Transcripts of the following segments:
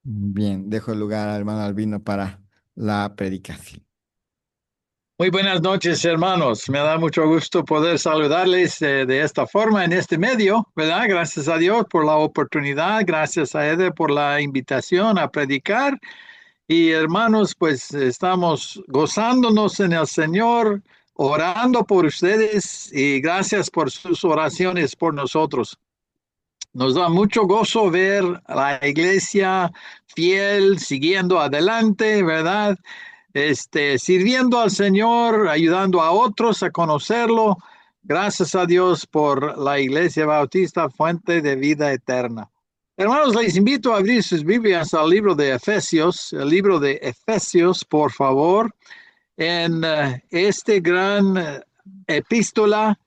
Bien, dejo el lugar al hermano Albino para la predicación. Muy buenas noches, hermanos. Me da mucho gusto poder saludarles de esta forma en este medio, ¿verdad? Gracias a Dios por la oportunidad, gracias a Eder por la invitación a predicar. Y hermanos, pues estamos gozándonos en el Señor, orando por ustedes y gracias por sus oraciones por nosotros. Nos da mucho gozo ver a la iglesia fiel, siguiendo adelante, ¿verdad? Sirviendo al Señor, ayudando a otros a conocerlo. Gracias a Dios por la Iglesia Bautista, fuente de vida eterna. Hermanos, les invito a abrir sus Biblias al libro de Efesios, el libro de Efesios, por favor, en este gran epístola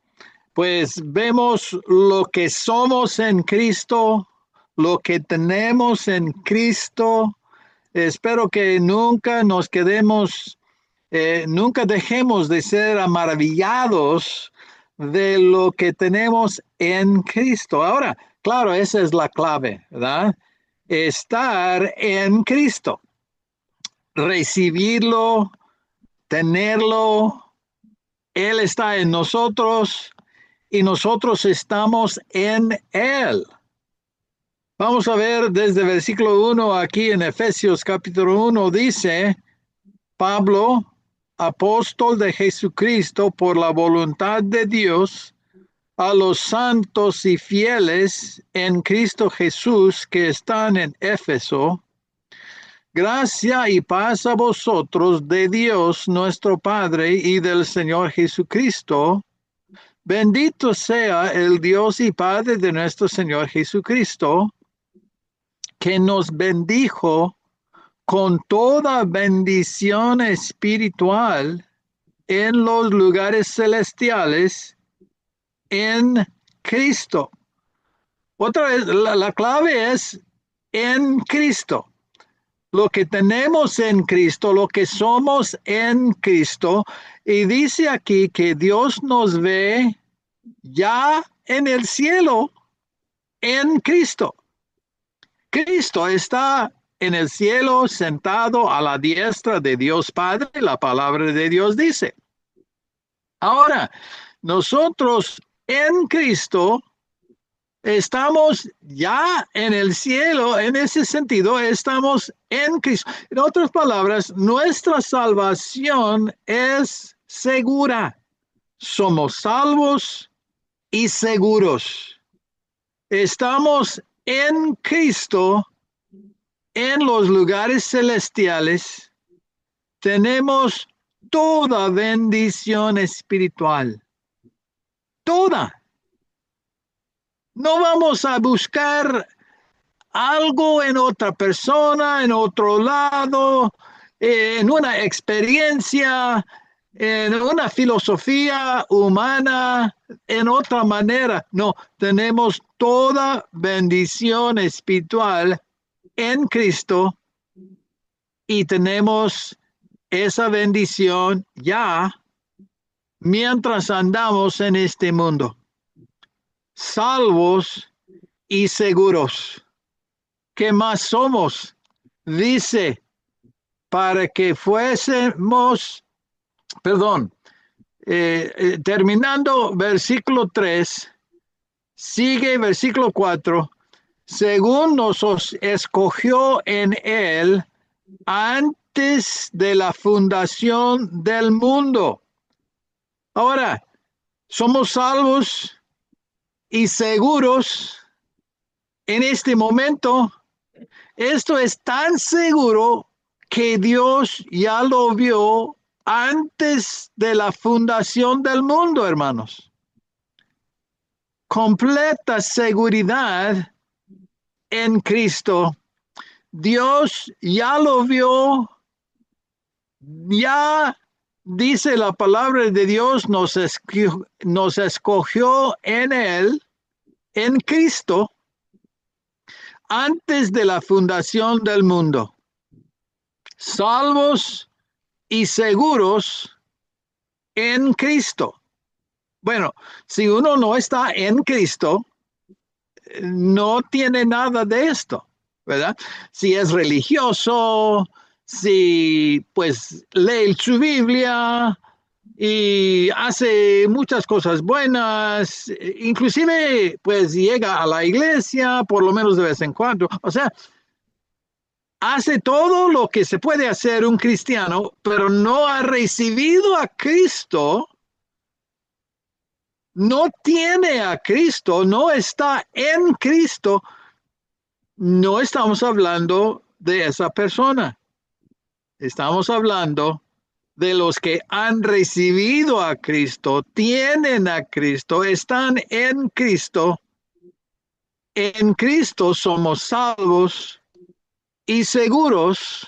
pues vemos lo que somos en Cristo, lo que tenemos en Cristo. Espero que nunca nos quedemos, nunca dejemos de ser maravillados de lo que tenemos en Cristo. Ahora, claro, esa es la clave, ¿verdad? Estar en Cristo, recibirlo, tenerlo. Él está en nosotros y nosotros estamos en Él. Vamos a ver desde versículo 1 aquí en Efesios capítulo 1 dice, Pablo, apóstol de Jesucristo por la voluntad de Dios, a los santos y fieles en Cristo Jesús que están en Éfeso, gracia y paz a vosotros de Dios nuestro Padre y del Señor Jesucristo. Bendito sea el Dios y Padre de nuestro Señor Jesucristo, que nos bendijo con toda bendición espiritual en los lugares celestiales en Cristo. Otra vez, la clave es en Cristo. Lo que tenemos en Cristo, lo que somos en Cristo. Y dice aquí que Dios nos ve ya en el cielo en Cristo. Cristo está en el cielo sentado a la diestra de Dios Padre, la palabra de Dios dice. Ahora, nosotros en Cristo estamos ya en el cielo, en ese sentido, estamos en Cristo. En otras palabras, nuestra salvación es segura. Somos salvos y seguros. Estamos en Cristo, en los lugares celestiales, tenemos toda bendición espiritual. Toda. No vamos a buscar algo en otra persona, en otro lado, en una experiencia, en una filosofía humana, en otra manera. No, tenemos toda bendición espiritual en Cristo y tenemos esa bendición ya mientras andamos en este mundo, salvos y seguros. ¿Qué más somos? Dice, para que fuésemos, perdón, terminando versículo 3, sigue versículo 4, según nos escogió en él antes de la fundación del mundo. Ahora, somos salvos y seguros en este momento. Esto es tan seguro que Dios ya lo vio antes de la fundación del mundo, hermanos. Completa seguridad en Cristo. Dios ya lo vio, ya dice la palabra de Dios, nos escogió en Él, en Cristo, antes de la fundación del mundo. Salvos y seguros en Cristo. Bueno, si uno no está en Cristo, no tiene nada de esto. ¿verdad? Si es religioso, si pues lee su Biblia y hace muchas cosas buenas, inclusive pues llega a la iglesia por lo menos de vez en cuando. O sea, hace todo lo que se puede hacer un cristiano, pero no ha recibido a Cristo, no tiene a Cristo, no está en Cristo, no estamos hablando de esa persona. Estamos hablando de los que han recibido a Cristo, tienen a Cristo, están en Cristo. En Cristo somos salvos y seguros.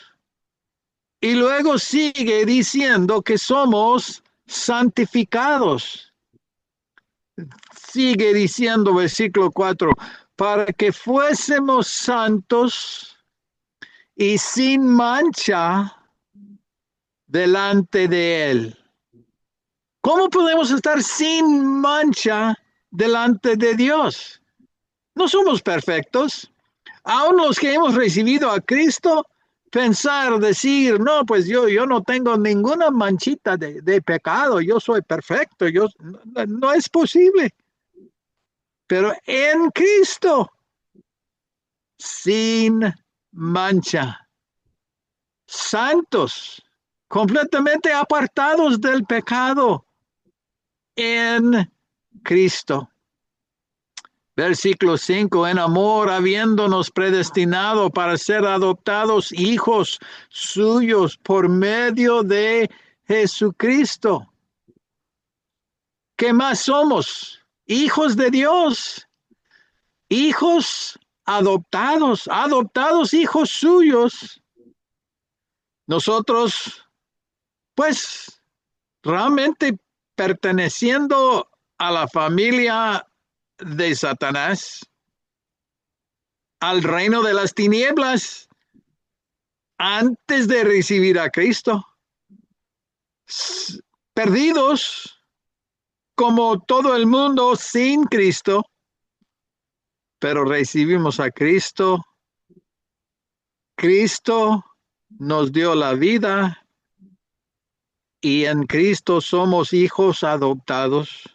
Y luego sigue diciendo que somos santificados. Sigue diciendo versículo 4, para que fuésemos santos y sin mancha delante de Él. ¿Cómo podemos estar sin mancha delante de Dios? No somos perfectos. Aún los que hemos recibido a Cristo, pensar, decir, no, pues yo no tengo ninguna manchita de pecado, yo soy perfecto, no es posible. Pero en Cristo, sin mancha, santos, completamente apartados del pecado, en Cristo. Versículo 5, en amor, habiéndonos predestinado para ser adoptados hijos suyos por medio de Jesucristo. ¿Qué más somos? Hijos de Dios, hijos adoptados hijos suyos. Nosotros, pues, realmente perteneciendo a la familia de Satanás, al reino de las tinieblas, antes de recibir a Cristo, perdidos como todo el mundo sin Cristo, pero recibimos a Cristo. Cristo nos dio la vida y en Cristo somos hijos adoptados,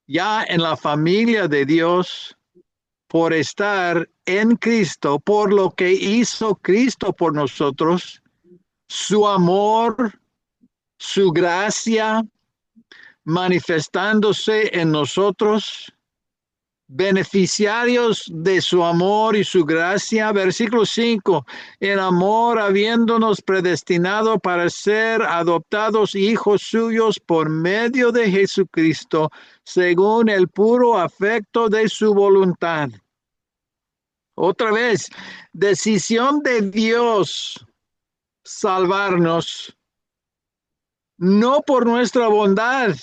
ya en la familia de Dios, por estar en Cristo, por lo que hizo Cristo por nosotros, su amor, su gracia, manifestándose en nosotros, beneficiarios de su amor y su gracia. Versículo 5, en amor habiéndonos predestinado para ser adoptados hijos suyos por medio de Jesucristo, según el puro afecto de su voluntad. Otra vez, decisión de Dios salvarnos, no por nuestra bondad.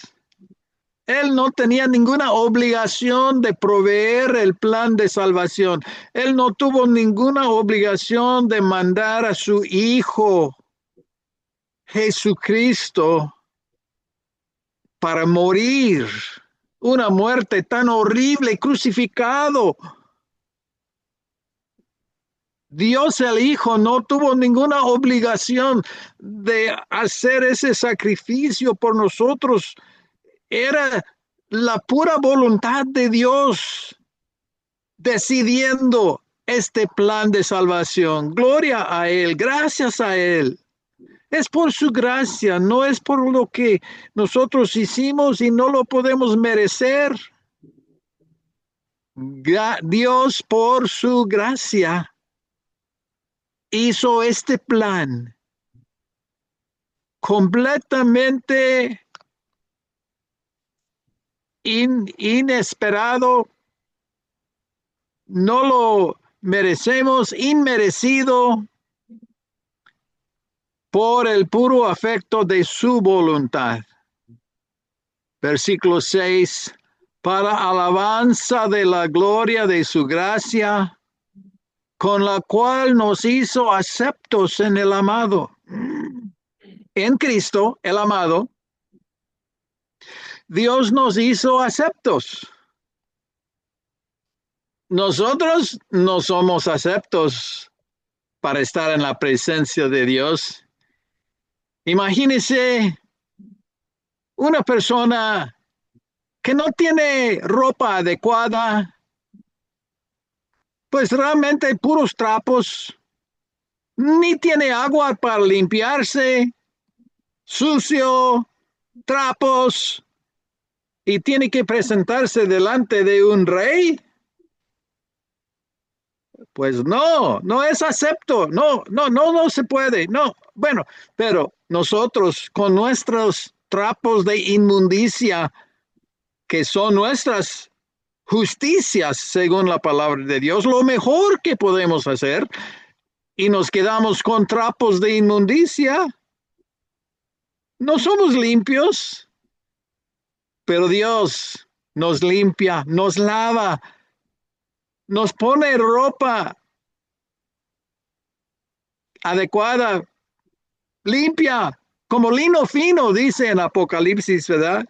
Él no tenía ninguna obligación de proveer el plan de salvación. Él no tuvo ninguna obligación de mandar a su Hijo Jesucristo para morir una muerte tan horrible, crucificado. Dios el Hijo no tuvo ninguna obligación de hacer ese sacrificio por nosotros. Era la pura voluntad de Dios decidiendo este plan de salvación. Gloria a Él, gracias a Él. Es por su gracia, no es por lo que nosotros hicimos y no lo podemos merecer. Dios por su gracia hizo este plan completamente inesperado, no lo merecemos, inmerecido, por el puro afecto de su voluntad. Versículo 6, para alabanza de la gloria de su gracia, con la cual nos hizo aceptos en el amado. En Cristo, el amado, Dios nos hizo aceptos. nosotros no somos aceptos para estar en la presencia de Dios. Imagínese una persona que no tiene ropa adecuada, pues realmente puros trapos, ni tiene agua para limpiarse, sucio, trapos, y tiene que presentarse delante de un rey. Pues no, no es acepto, no se puede, no. Bueno, pero nosotros con nuestros trapos de inmundicia, que son nuestras justicias según la palabra de Dios, lo mejor que podemos hacer, y nos quedamos con trapos de inmundicia, no somos limpios, pero Dios nos limpia, nos lava, nos pone ropa adecuada, limpia, como lino fino, dice en Apocalipsis, ¿verdad?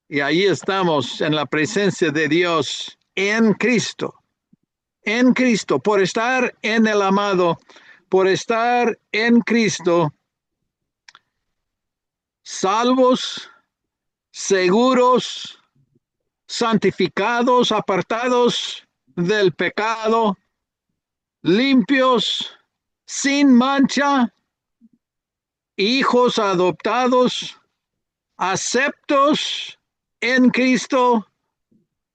Y ahí estamos en la presencia de Dios en Cristo, por estar en el amado, por estar en Cristo, salvos, seguros, santificados, apartados del pecado, limpios, sin mancha, hijos adoptados, aceptos en Cristo.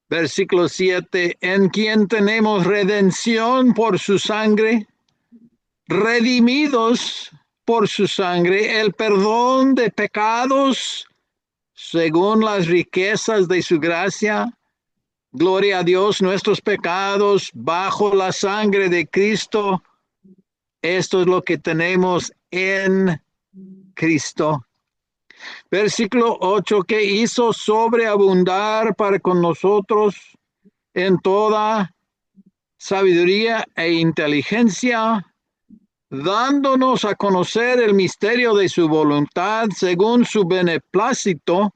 Versículo 7, en quien tenemos redención por su sangre, redimidos por su sangre, el perdón de pecados según las riquezas de su gracia. Gloria a Dios, nuestros pecados bajo la sangre de Cristo. Esto es lo que tenemos en Cristo. Versículo 8, que hizo sobreabundar para con nosotros en toda sabiduría e inteligencia, dándonos a conocer el misterio de su voluntad según su beneplácito,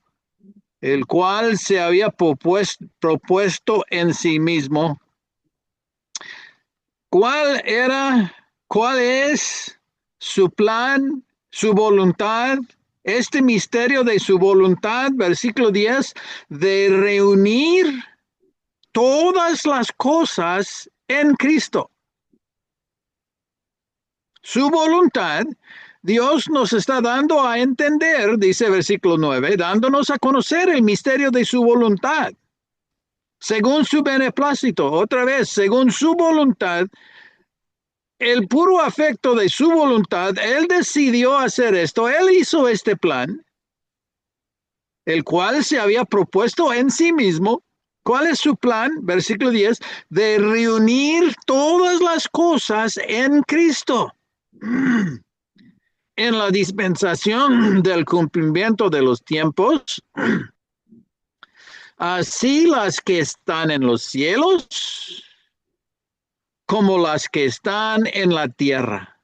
el cual se había propuesto en sí mismo. ¿Cuál es su plan, su voluntad? Este misterio de su voluntad, versículo 10, de reunir todas las cosas en Cristo. Su voluntad, Dios nos está dando a entender, dice versículo 9, dándonos a conocer el misterio de su voluntad, según su beneplácito. Otra vez, según su voluntad, el puro afecto de su voluntad, Él decidió hacer esto, Él hizo este plan, el cual se había propuesto en sí mismo. ¿Cuál es su plan? Versículo 10, de reunir todas las cosas en Cristo. En la dispensación del cumplimiento de los tiempos, así las que están en los cielos como las que están en la tierra.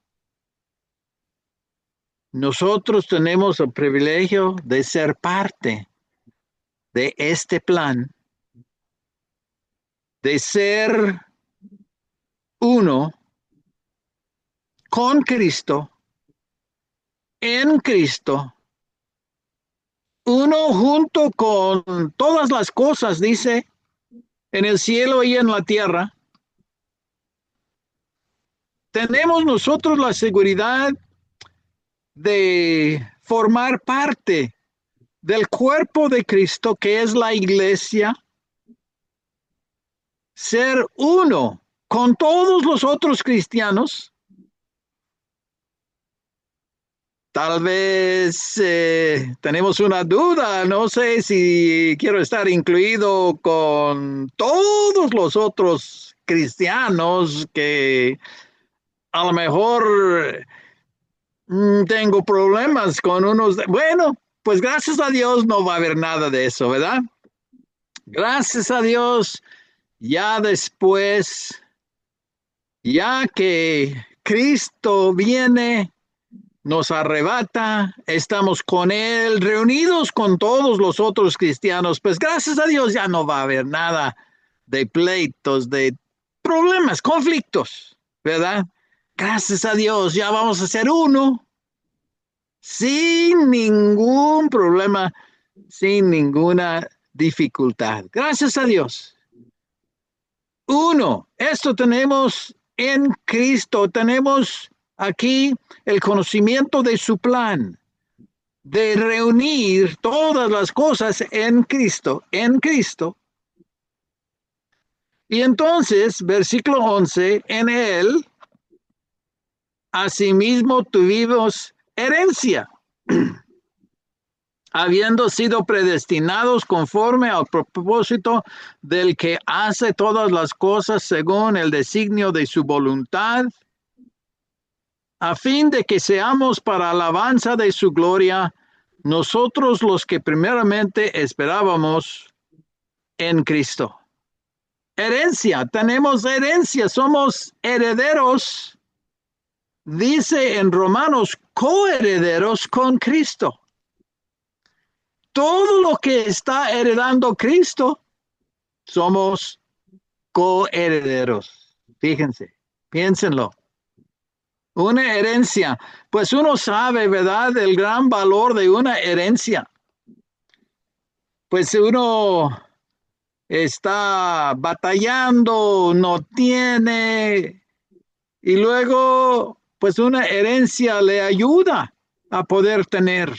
Nosotros tenemos el privilegio de ser parte de este plan, de ser uno con Cristo, en Cristo, uno junto con todas las cosas, dice, en el cielo y en la tierra. Tenemos nosotros la seguridad de formar parte del cuerpo de Cristo, que es la iglesia, ser uno con todos los otros cristianos. Tal vez tenemos una duda, no sé si quiero estar incluido con todos los otros cristianos, que a lo mejor tengo problemas con unos. Bueno, pues gracias a Dios no va a haber nada de eso, ¿verdad? Gracias a Dios, ya después, ya que Cristo viene, nos arrebata, estamos con Él, reunidos con todos los otros cristianos, pues gracias a Dios ya no va a haber nada de pleitos, de problemas, conflictos, ¿verdad? Gracias a Dios, ya vamos a ser uno, sin ningún problema, sin ninguna dificultad. Gracias a Dios. Uno, esto tenemos en Cristo, tenemos aquí el conocimiento de su plan, de reunir todas las cosas en Cristo, en Cristo. Y entonces, versículo 11, en él, asimismo tuvimos herencia, habiendo sido predestinados conforme al propósito del que hace todas las cosas según el designio de su voluntad, a fin de que seamos para alabanza de su gloria, nosotros los que primeramente esperábamos en Cristo. Herencia, tenemos herencia, somos herederos, dice en Romanos, coherederos con Cristo. Todo lo que está heredando Cristo, somos coherederos. Fíjense, piénsenlo. Una herencia, pues uno sabe, ¿verdad?, el gran valor de una herencia. Pues uno está batallando, no tiene, y luego, pues una herencia le ayuda a poder tener.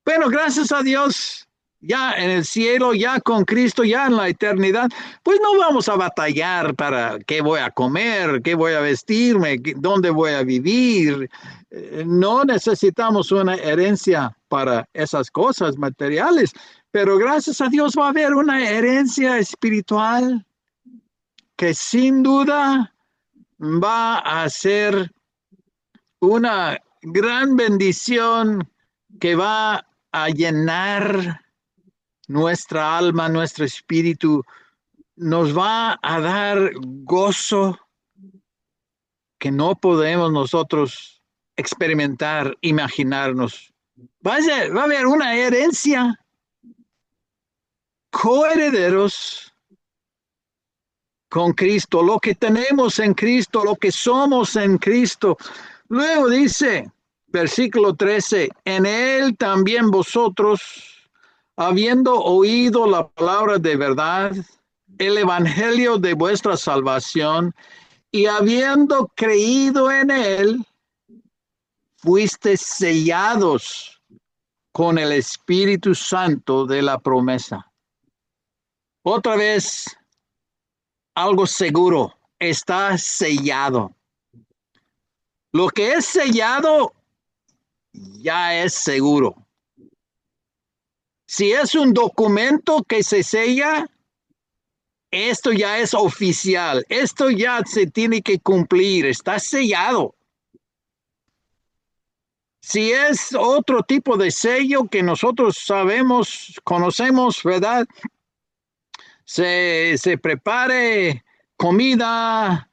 Bueno, gracias a Dios, ya en el cielo, ya con Cristo, ya en la eternidad, pues no vamos a batallar para qué voy a comer, qué voy a vestirme, dónde voy a vivir. No necesitamos una herencia para esas cosas materiales, pero gracias a Dios va a haber una herencia espiritual que sin duda va a ser una gran bendición que va a llenar nuestra alma, nuestro espíritu, nos va a dar gozo que no podemos nosotros experimentar, imaginarnos. Va a haber una herencia, coherederos con Cristo, lo que tenemos en Cristo, lo que somos en Cristo. Luego dice, versículo 13, en él también vosotros, habiendo oído la palabra de verdad, el evangelio de vuestra salvación, y habiendo creído en él, fuisteis sellados con el Espíritu Santo de la promesa. Otra vez, algo seguro, está sellado. Lo que es sellado ya es seguro. Si es un documento que se sella, esto ya es oficial. Esto ya se tiene que cumplir. Está sellado. Si es otro tipo de sello que nosotros sabemos, conocemos, ¿verdad? Se prepare comida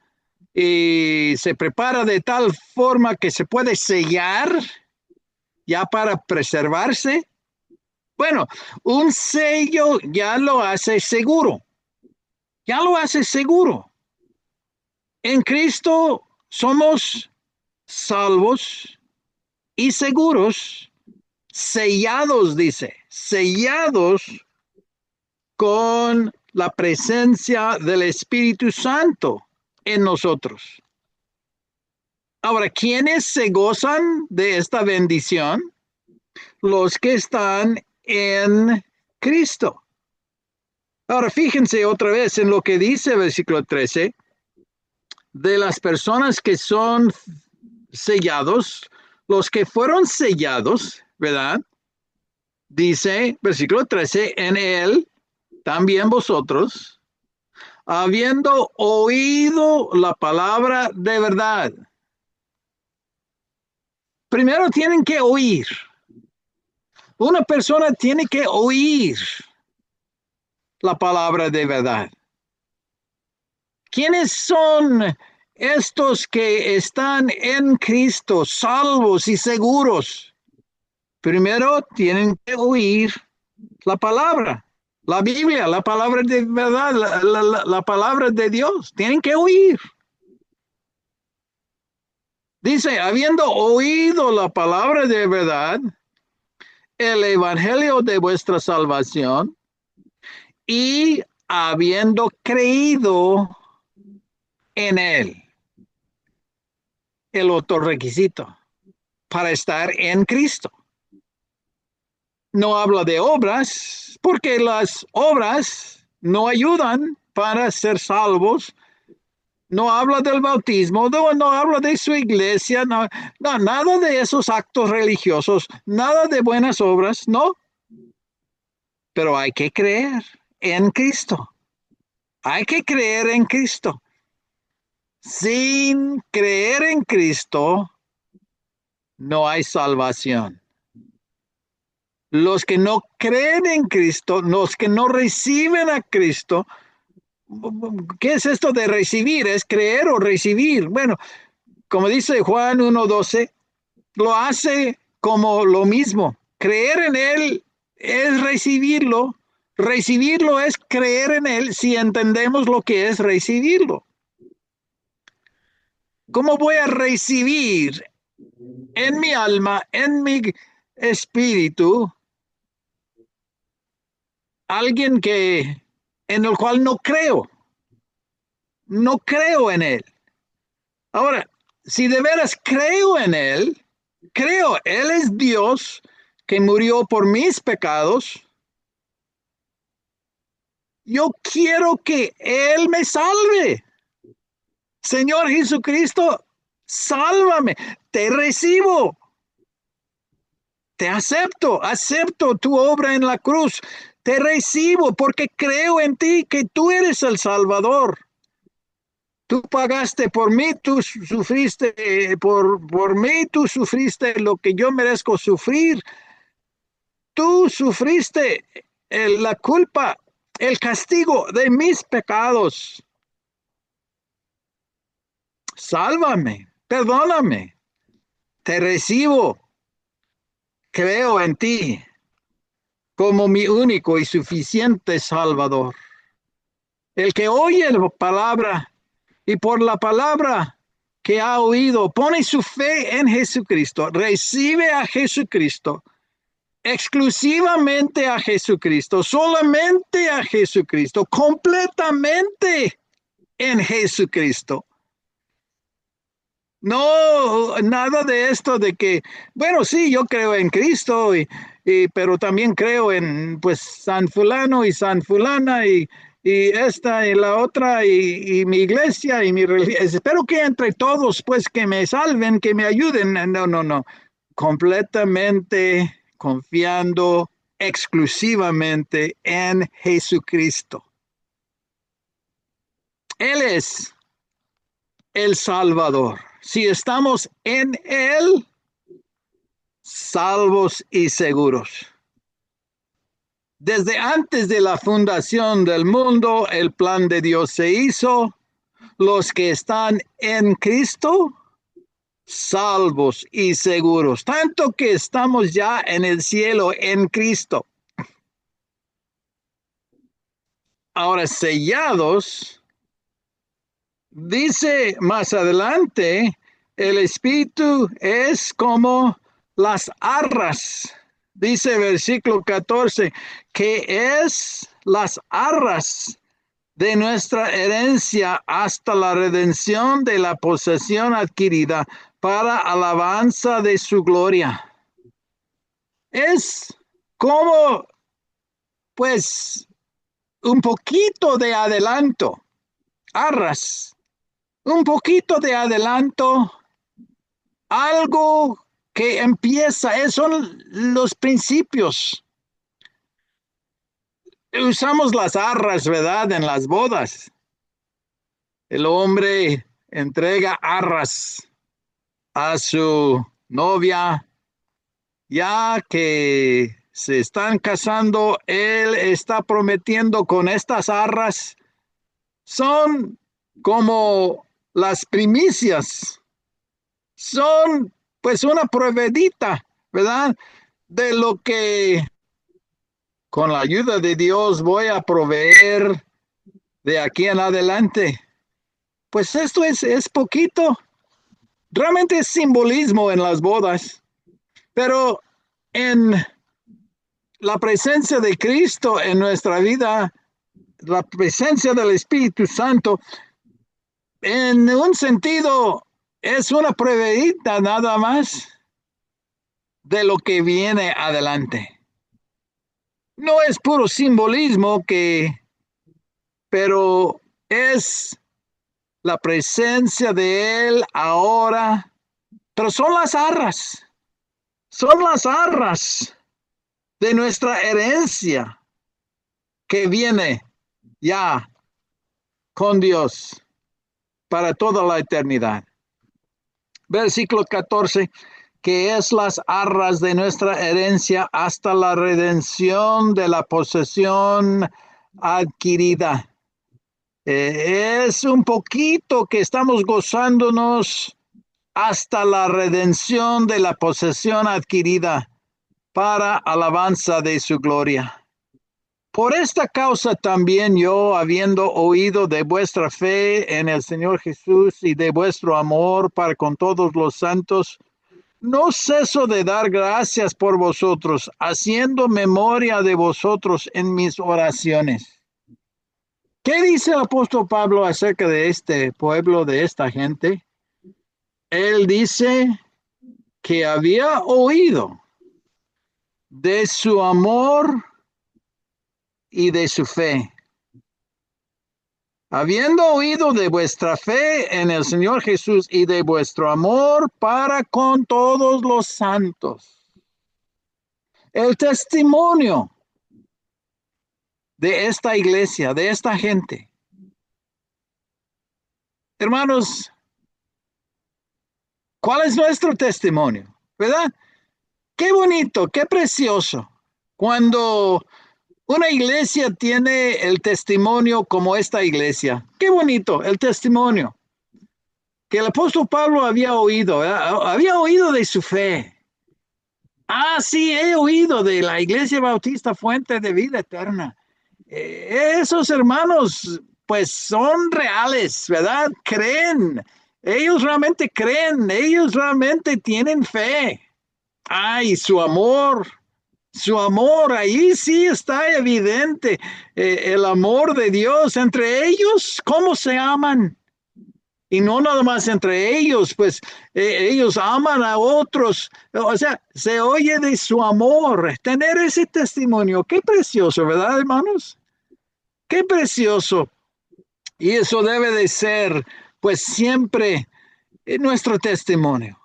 y se prepara de tal forma que se puede sellar ya para preservarse. Bueno, un sello ya lo hace seguro. Ya lo hace seguro. En Cristo somos salvos y seguros, sellados, dice, sellados con la presencia del Espíritu Santo en nosotros. Ahora, ¿quiénes se gozan de esta bendición? Los que están en Cristo. Ahora, fíjense otra vez en lo que dice versículo 13, de las personas que son sellados, los que fueron sellados, ¿verdad? Dice, versículo 13, en él, también vosotros, habiendo oído la palabra de verdad. Primero tienen que oír. Una persona tiene que oír la palabra de verdad. ¿Quiénes son estos que están en Cristo, salvos y seguros? Primero tienen que oír la palabra. La Biblia, la palabra de verdad, la palabra de Dios. Tienen que oír. Dice, habiendo oído la palabra de verdad, el evangelio de vuestra salvación, y habiendo creído en él, el otro requisito para estar en Cristo. No habla de obras, porque las obras no ayudan para ser salvos. No habla del bautismo, no habla de su iglesia, nada de esos actos religiosos, nada de buenas obras, no. Pero hay que creer en Cristo. Hay que creer en Cristo. Sin creer en Cristo, no hay salvación. Los que no creen en Cristo, los que no reciben a Cristo, ¿qué es esto de recibir? ¿Es creer o recibir? Bueno, como dice Juan 1:12, lo hace como lo mismo. Creer en Él es recibirlo. Recibirlo es creer en Él si entendemos lo que es recibirlo. ¿Cómo voy a recibir en mi alma, en mi espíritu, alguien en el cual no creo? No creo en Él. Ahora, si de veras creo en Él, Él es Dios que murió por mis pecados. Yo quiero que Él me salve. Señor Jesucristo, sálvame. Te recibo. Te acepto tu obra en la cruz. Te recibo porque creo en ti, que tú eres el Salvador. Tú pagaste por mí, tú sufriste por mí, tú sufriste lo que yo merezco sufrir. Tú sufriste la culpa, el castigo de mis pecados. Sálvame, perdóname, te recibo, creo en ti como mi único y suficiente Salvador. El que oye la palabra y por la palabra que ha oído pone su fe en Jesucristo, recibe a Jesucristo, exclusivamente a Jesucristo, solamente a Jesucristo, completamente en Jesucristo. No, nada de esto de que, bueno, sí, yo creo en Cristo, pero también creo en, pues, San Fulano y San Fulana y esta y la otra y mi iglesia y mi religión. Espero que entre todos, pues, que me salven, que me ayuden. No, no, no. Completamente confiando exclusivamente en Jesucristo. Él es el Salvador. Si estamos en Él, salvos y seguros. Desde antes de la fundación del mundo, el plan de Dios se hizo. Los que están en Cristo, salvos y seguros. Tanto que estamos ya en el cielo en Cristo. Ahora, sellados, dice más adelante, el Espíritu es como las arras. Dice versículo 14, que es las arras de nuestra herencia hasta la redención de la posesión adquirida para alabanza de su gloria. Es como, pues, un poquito de adelanto, arras. Un poquito de adelanto, algo que empieza, son los principios. Usamos las arras, ¿verdad? En las bodas. El hombre entrega arras a su novia, ya que se están casando, él está prometiendo con estas arras. Son como las primicias. Son pues una pruebedita, ¿verdad? De lo que con la ayuda de Dios voy a proveer de aquí en adelante. Pues esto es poquito. Realmente es simbolismo en las bodas, pero en la presencia de Cristo en nuestra vida, la presencia del Espíritu Santo, en un sentido, es una pruebita nada más de lo que viene adelante. No es puro simbolismo pero es la presencia de Él ahora, pero son las arras de nuestra herencia que viene ya con Dios para toda la eternidad. Versículo 14, que es las arras de nuestra herencia hasta la redención de la posesión adquirida. Es un poquito que estamos gozándonos hasta la redención de la posesión adquirida para alabanza de su gloria. Por esta causa también yo, habiendo oído de vuestra fe en el Señor Jesús y de vuestro amor para con todos los santos, no ceso de dar gracias por vosotros, haciendo memoria de vosotros en mis oraciones. ¿Qué dice el apóstol Pablo acerca de este pueblo, de esta gente? Él dice que había oído de su amor y de su fe. Habiendo oído de vuestra fe en el Señor Jesús y de vuestro amor para con todos los santos. El testimonio de esta iglesia, de esta gente. Hermanos, ¿cuál es nuestro testimonio? ¿Verdad? Qué bonito, qué precioso. Cuando una iglesia tiene el testimonio como esta iglesia. Qué bonito el testimonio que el apóstol Pablo había oído. Había oído de su fe. Sí, he oído de la Iglesia Bautista Fuente de Vida Eterna. Esos hermanos, pues son reales, ¿verdad? Creen. Ellos realmente creen. Ellos realmente tienen fe. Y su amor, ahí sí está evidente. El amor de Dios entre ellos, ¿cómo se aman? Y no nada más entre ellos, pues ellos aman a otros. O sea, se oye de su amor. Tener ese testimonio, qué precioso, ¿verdad, hermanos? Qué precioso. Y eso debe de ser, pues siempre nuestro testimonio.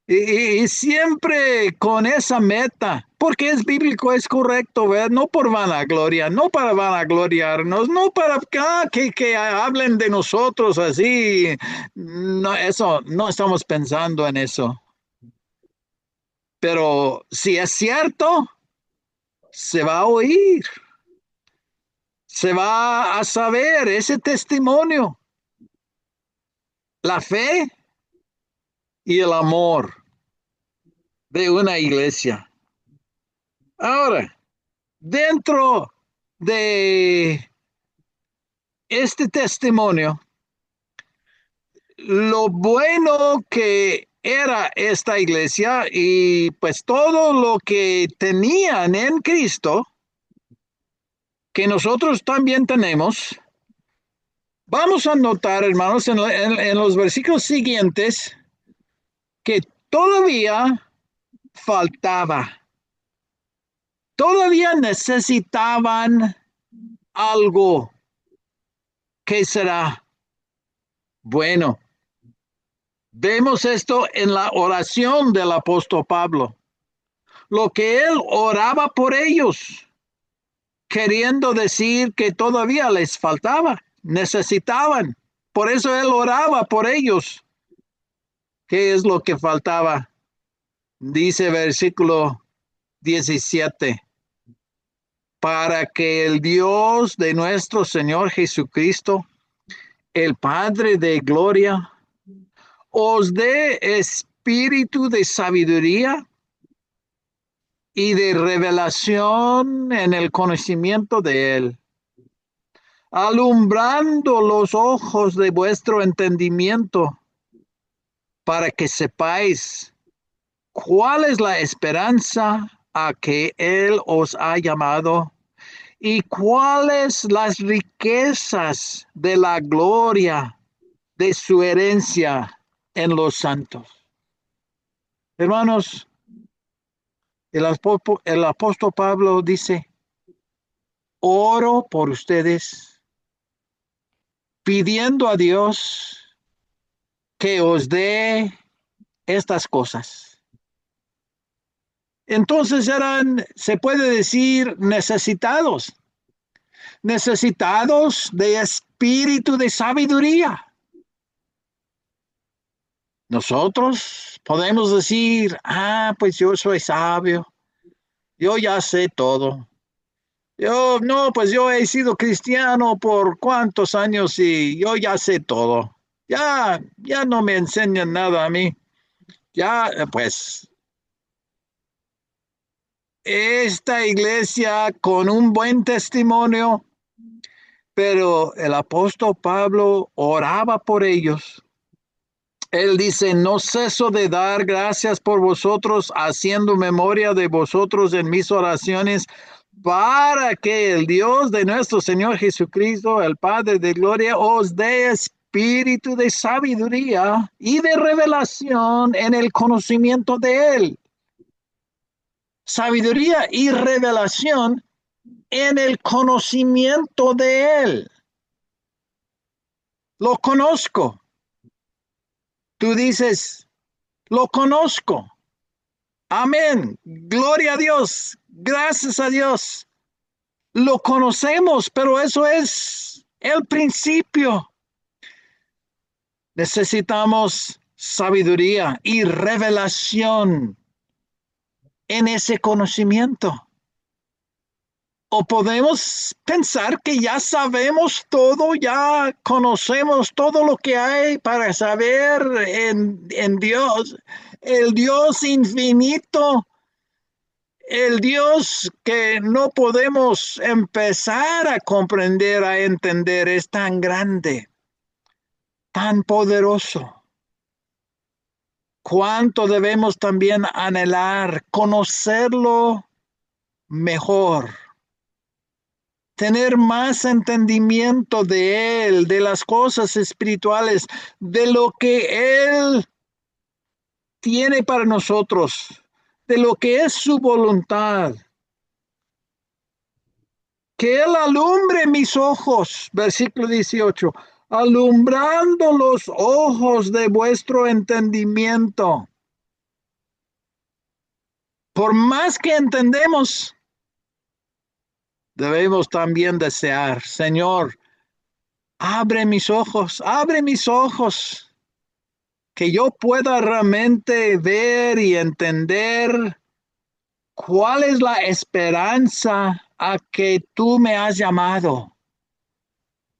Y siempre con esa meta, porque es bíblico, es correcto, ¿verdad? No por vanagloria, no para vanagloriarnos, no para que hablen de nosotros así. No, eso, no estamos pensando en eso. Pero si es cierto, se va a oír, se va a saber ese testimonio, la fe y el amor de una iglesia. Ahora, dentro de este testimonio, lo bueno que era esta iglesia y pues todo lo que tenían en Cristo, que nosotros también tenemos, vamos a notar, hermanos, en los versículos siguientes, que todavía faltaba, todavía necesitaban algo. ¿Qué será? Bueno, vemos esto en la oración del apóstol Pablo. Lo que él oraba por ellos, queriendo decir que todavía les faltaba, necesitaban. Por eso él oraba por ellos. ¿Qué es lo que faltaba? Dice versículo 17. Para que el Dios de nuestro Señor Jesucristo, el Padre de gloria, os dé espíritu de sabiduría y de revelación en el conocimiento de Él, alumbrando los ojos de vuestro entendimiento, para que sepáis cuál es la esperanza a que Él os ha llamado y cuáles las riquezas de la gloria de su herencia en los santos. Hermanos, el apóstol Pablo dice, oro por ustedes, pidiendo a Dios que os dé estas cosas. Entonces eran, se puede decir, necesitados de espíritu de sabiduría. Nosotros podemos decir, pues yo soy sabio, yo ya sé todo. Pues yo he sido cristiano por cuántos años y yo ya sé todo. Ya no me enseñan nada a mí. Ya, pues, esta iglesia con un buen testimonio, pero el apóstol Pablo oraba por ellos. Él dice, no ceso de dar gracias por vosotros, haciendo memoria de vosotros en mis oraciones, para que el Dios de nuestro Señor Jesucristo, el Padre de gloria, os dé espíritu de sabiduría y de revelación en el conocimiento de Él. Sabiduría y revelación en el conocimiento de Él. Lo conozco. Tú dices, lo conozco. Amén. Gloria a Dios. Gracias a Dios. Lo conocemos, pero eso es el principio. Necesitamos sabiduría y revelación en ese conocimiento. O podemos pensar que ya sabemos todo, ya conocemos todo lo que hay para saber en Dios, el Dios infinito, el Dios que no podemos empezar a comprender, a entender, es tan grande, tan poderoso. Cuánto debemos también anhelar conocerlo mejor, tener más entendimiento de Él, de las cosas espirituales, de lo que Él tiene para nosotros, de lo que es su voluntad. Que Él alumbre mis ojos, versículo 18, alumbrando los ojos de vuestro entendimiento. Por más que entendemos, debemos también desear, Señor, abre mis ojos, que yo pueda realmente ver y entender cuál es la esperanza a que tú me has llamado.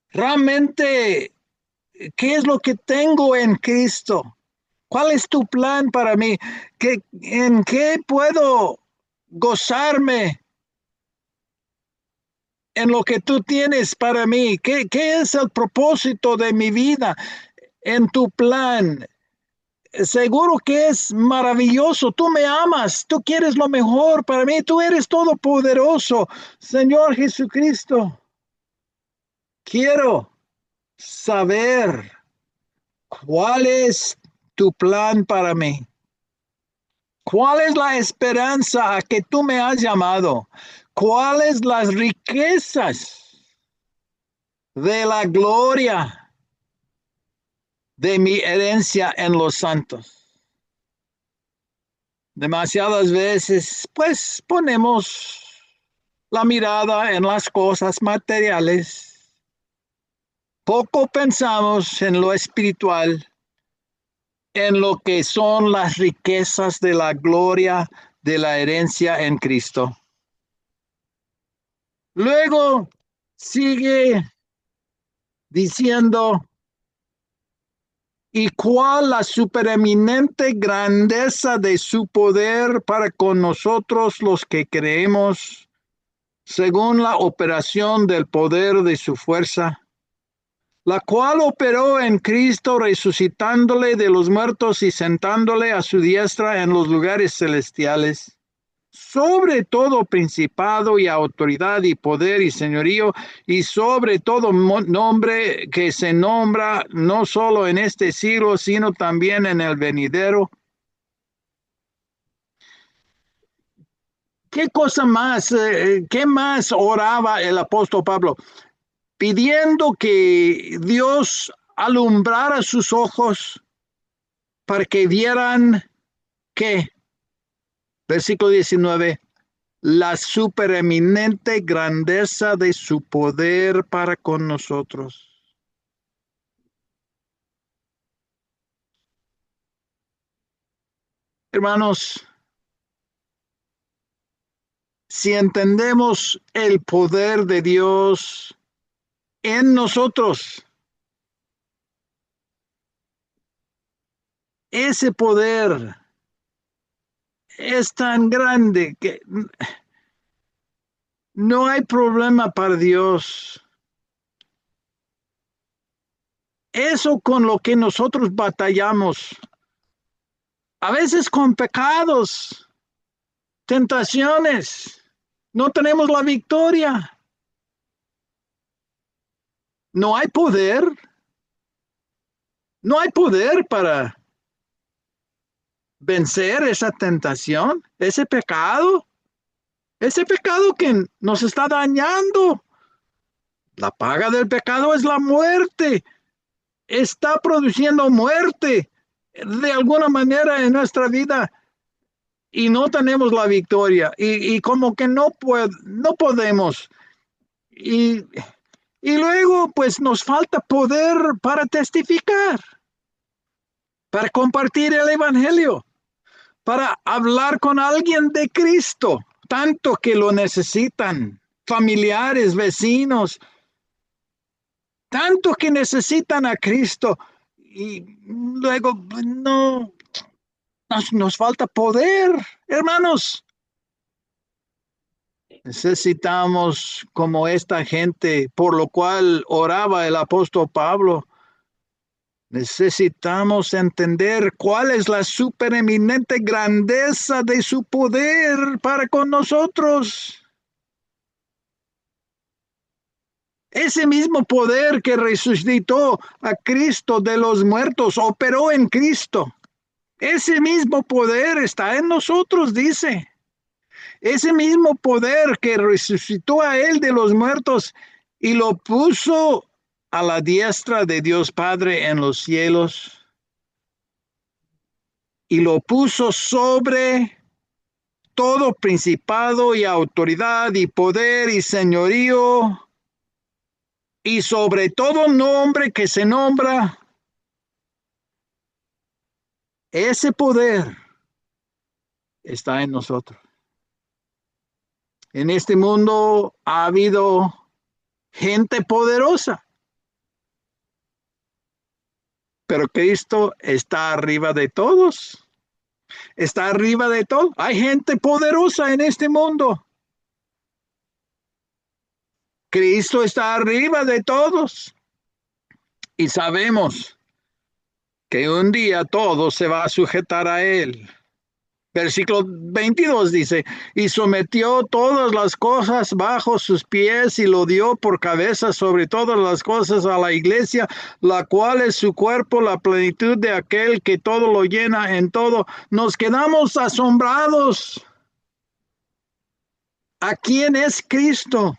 Realmente, ¿qué es lo que tengo en Cristo? ¿Cuál es tu plan para mí? ¿En qué puedo gozarme en lo que tú tienes para mí? ¿Qué es el propósito de mi vida en tu plan? Seguro que es maravilloso. Tú me amas, tú quieres lo mejor para mí, tú eres todopoderoso. Señor Jesucristo, quiero saber cuál es tu plan para mí. ¿Cuál es la esperanza a que tú me has llamado? ¿Cuáles las riquezas de la gloria de mi herencia en los santos? Demasiadas veces, pues, ponemos la mirada en las cosas materiales. Poco pensamos en lo espiritual, en lo que son las riquezas de la gloria de la herencia en Cristo. Luego sigue diciendo, y cuál la supereminente grandeza de su poder para con nosotros los que creemos, según la operación del poder de su fuerza, la cual operó en Cristo resucitándole de los muertos y sentándole a su diestra en los lugares celestiales, sobre todo principado y autoridad y poder y señorío, y sobre todo nombre que se nombra no solo en este siglo, sino también en el venidero. ¿Qué cosa más, qué más oraba el apóstol Pablo? Pidiendo que Dios alumbrara sus ojos para que vieran que, versículo 19, la supereminente grandeza de su poder para con nosotros. Hermanos, si entendemos el poder de Dios en nosotros, ese poder es tan grande que no hay problema para Dios. Eso con lo que nosotros batallamos, a veces con pecados, tentaciones, no tenemos la victoria. No hay poder, no hay poder para vencer esa tentación, ese pecado que nos está dañando. La paga del pecado es la muerte. Está produciendo muerte de alguna manera en nuestra vida y no tenemos la victoria y como que no podemos. Y, y luego pues nos falta poder para testificar, para compartir el evangelio, para hablar con alguien de Cristo, tanto que lo necesitan, familiares, vecinos, tanto que necesitan a Cristo. Y luego no, nos falta poder, hermanos. Necesitamos, como esta gente, por lo cual oraba el apóstol Pablo, necesitamos entender cuál es la supereminente grandeza de su poder para con nosotros. Ese mismo poder que resucitó a Cristo de los muertos, operó en Cristo. Ese mismo poder está en nosotros, dice. Ese mismo poder que resucitó a él de los muertos y lo puso a la diestra de Dios Padre en los cielos y lo puso sobre todo principado y autoridad y poder y señorío y sobre todo nombre que se nombra. Ese poder está en nosotros. En este mundo ha habido gente poderosa, pero Cristo está arriba de todos. Está arriba de todo. Hay gente poderosa en este mundo. Cristo está arriba de todos. Y sabemos que un día todo se va a sujetar a Él. Versículo 22 dice, y sometió todas las cosas bajo sus pies y lo dio por cabeza sobre todas las cosas a la iglesia, la cual es su cuerpo, la plenitud de aquel que todo lo llena en todo. Nos quedamos asombrados. ¿A quién es Cristo?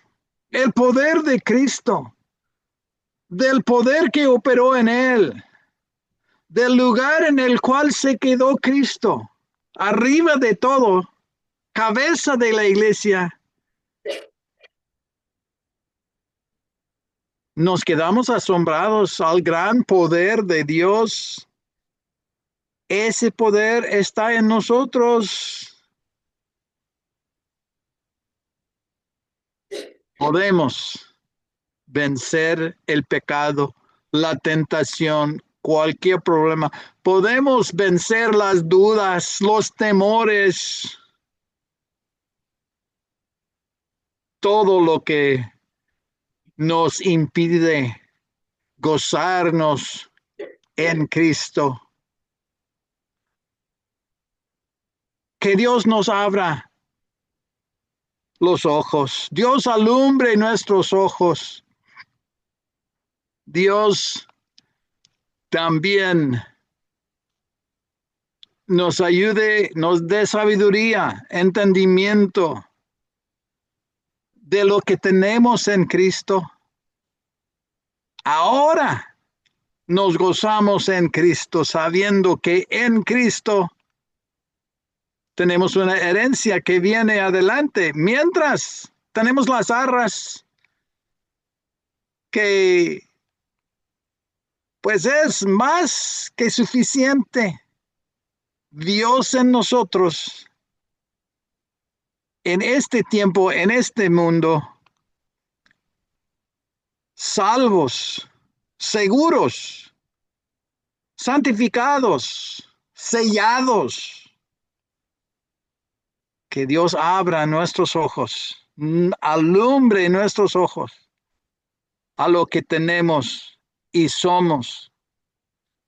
El poder de Cristo, del poder que operó en él, del lugar en el cual se quedó Cristo, arriba de todo, cabeza de la iglesia. Nos quedamos asombrados al gran poder de Dios. Ese poder está en nosotros. Podemos vencer el pecado, la tentación cualquier problema. Podemos vencer las dudas, los temores, todo lo que nos impide gozarnos en Cristo. Que Dios nos abra los ojos. Dios alumbre nuestros ojos. Dios también nos ayude, nos dé sabiduría, entendimiento de lo que tenemos en Cristo. Ahora nos gozamos en Cristo, sabiendo que en Cristo tenemos una herencia que viene adelante, mientras tenemos las arras que pues es más que suficiente. Dios en nosotros, en este tiempo, en este mundo, salvos, seguros, santificados, sellados. Que Dios abra nuestros ojos, alumbre nuestros ojos a lo que tenemos y somos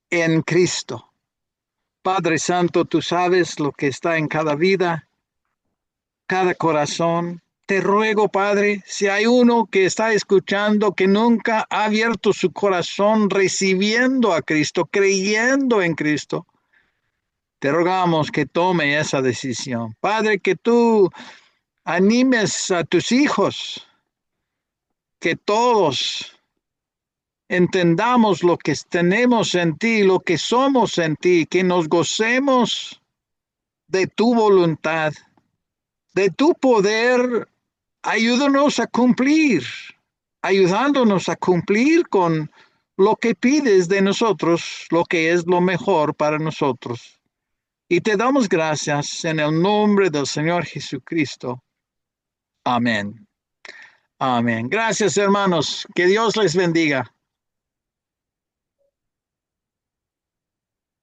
en Cristo. Padre Santo, tú sabes lo que está en cada vida, cada corazón. Te ruego, Padre, si hay uno que está escuchando que nunca ha abierto su corazón recibiendo a Cristo, creyendo en Cristo, te rogamos que tome esa decisión. Padre, que tú animes a tus hijos, que todos entendamos lo que tenemos en ti, lo que somos en ti, que nos gocemos de tu voluntad, de tu poder. Ayúdanos a cumplir, ayudándonos a cumplir con lo que pides de nosotros, lo que es lo mejor para nosotros. Y te damos gracias en el nombre del Señor Jesucristo. Amén. Amén. Gracias, hermanos. Que Dios les bendiga.